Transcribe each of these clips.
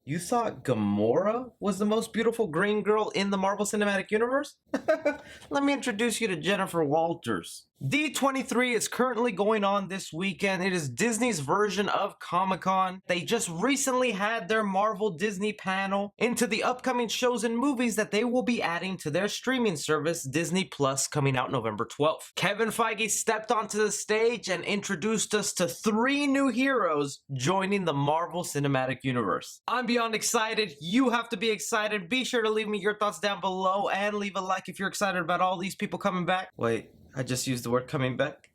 You thought Gamora was the most beautiful green girl in the Marvel Cinematic Universe? Let me introduce you to Jennifer Walters. D23 is currently going on this weekend. It is Disney's version of Comic-Con. They just recently had their Marvel Disney panel into the upcoming shows and movies that they will be adding to their streaming service, Disney Plus, coming out November 12th. Kevin Feige stepped onto the stage and introduced us to 3 new heroes joining the Marvel Cinematic Universe. I'm beyond excited. You have to be excited. Be sure to leave me your thoughts down below and leave a like if you're excited about all these people coming back. Wait, I just used the word coming back.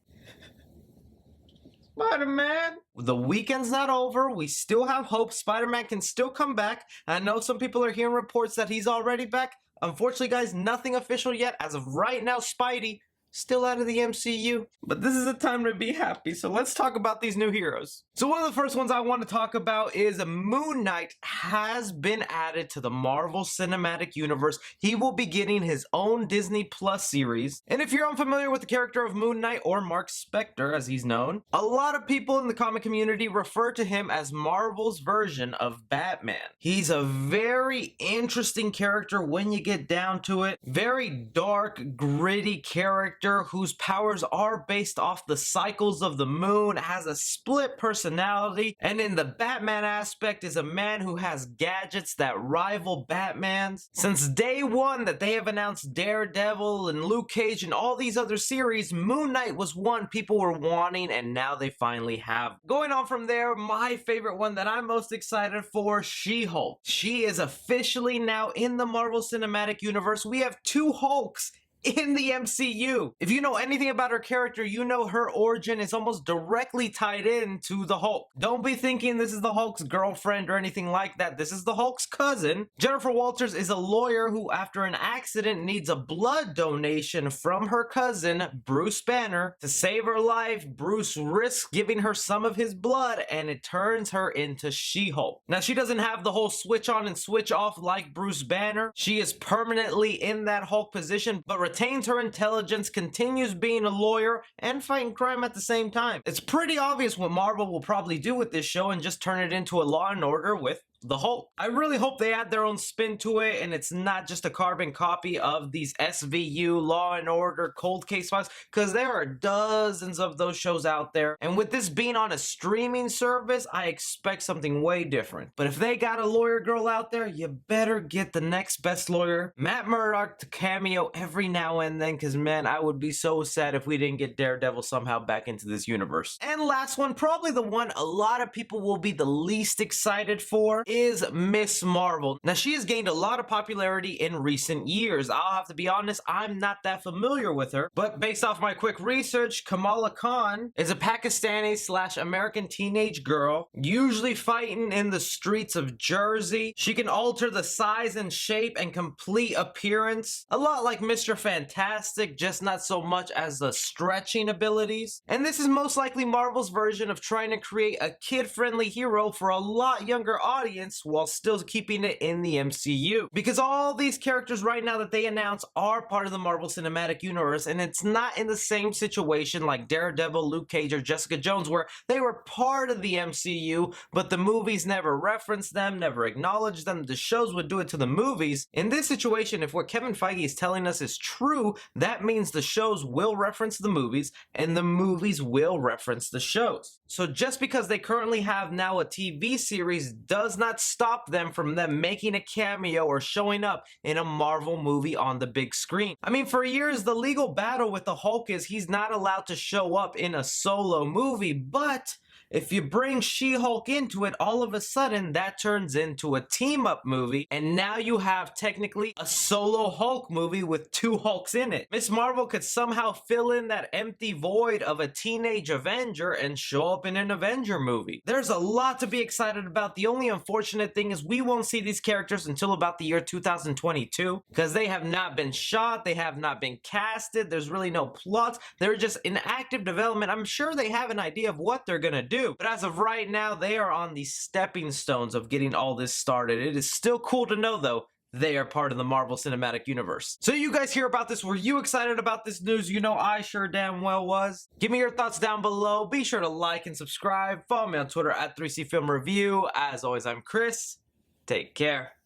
Spider-Man! The weekend's not over. We still have hope. Spider-Man can still come back. I know some people are hearing reports that he's already back. Unfortunately, guys, nothing official yet. As of right now, Spidey still out of the MCU. But this is a time to be happy, so let's talk about these new heroes. So one of the first ones I want to talk about is Moon Knight has been added to the Marvel Cinematic Universe. He will be getting his own Disney Plus series. And if you're unfamiliar with the character of Moon Knight, or Mark Spector as he's known, a lot of people in the comic community refer to him as Marvel's version of Batman. He's a very interesting character when you get down to it. Very dark, gritty character whose powers are based off the cycles of the moon, has a split personality, and in the Batman aspect is a man who has gadgets that rival Batman's. Since day one that they have announced Daredevil and Luke Cage and all these other series, Moon Knight was one people were wanting, and now they finally have. Going on from there, my favorite one that I'm most excited for, She-Hulk. She is officially now in the Marvel Cinematic Universe. We have 2 Hulks in the MCU. If you know anything about her character, you know her origin is almost directly tied into the Hulk. Don't be thinking this is the Hulk's girlfriend or anything like that. This is the Hulk's cousin. Jennifer Walters is a lawyer who, after an accident, needs a blood donation from her cousin, Bruce Banner. To save her life, Bruce risks giving her some of his blood, and it turns her into She-Hulk. Now, she doesn't have the whole switch on and switch off like Bruce Banner. She is permanently in that Hulk position, but retains her intelligence, continues being a lawyer, and fighting crime at the same time. It's pretty obvious what Marvel will probably do with this show and just turn it into a Law and Order with the Hulk. I really hope they add their own spin to it and it's not just a carbon copy of these SVU, Law and Order, Cold Case Files, because there are dozens of those shows out there. And with this being on a streaming service, I expect something way different. But if they got a lawyer girl out there, you better get the next best lawyer, Matt Murdock, to cameo every now and then, because man, I would be so sad if we didn't get Daredevil somehow back into this universe. And last one, probably the one a lot of people will be the least excited for, is Miss Marvel. Now, she has gained a lot of popularity in recent years. I'll have to be honest, I'm not that familiar with her, but based off my quick research, Kamala Khan is a Pakistani/American teenage girl, usually fighting in the streets of Jersey. She can alter the size and shape and complete appearance, a lot like Mr. Fantastic, just not so much as the stretching abilities. And this is most likely Marvel's version of trying to create a kid-friendly hero for a lot younger audience while still keeping it in the MCU. Because all these characters right now that they announce are part of the Marvel Cinematic Universe, and it's not in the same situation like Daredevil, Luke Cage, or Jessica Jones, where they were part of the MCU, but the movies never referenced them, never acknowledged them. The shows would do it to the movies. In this situation, if what Kevin Feige is telling us is true, that means the shows will reference the movies, and the movies will reference the shows. So just because they currently have now a TV series does not stop them from making a cameo or showing up in a Marvel movie on the big screen. I mean, for years, the legal battle with the Hulk is he's not allowed to show up in a solo movie, but if you bring She-Hulk into it, all of a sudden that turns into a team-up movie, and now you have technically a solo Hulk movie with 2 Hulks in it. Miss Marvel could somehow fill in that empty void of a teenage Avenger and show up in an Avenger movie. There's a lot to be excited about. The only unfortunate thing is we won't see these characters until about the year 2022, because they have not been shot, they have not been casted, there's really no plots, they're just in active development. I'm sure they have an idea of what they're gonna do, but as of right now, they are on the stepping stones of getting all this started. It is still cool to know, though, they are part of the Marvel Cinematic Universe. So you guys hear about this? Were you excited about this news? You know I sure damn well was. Give me your thoughts down below. Be sure to like and subscribe. Follow me on Twitter at 3C Film Review. As always, I'm Chris. Take care.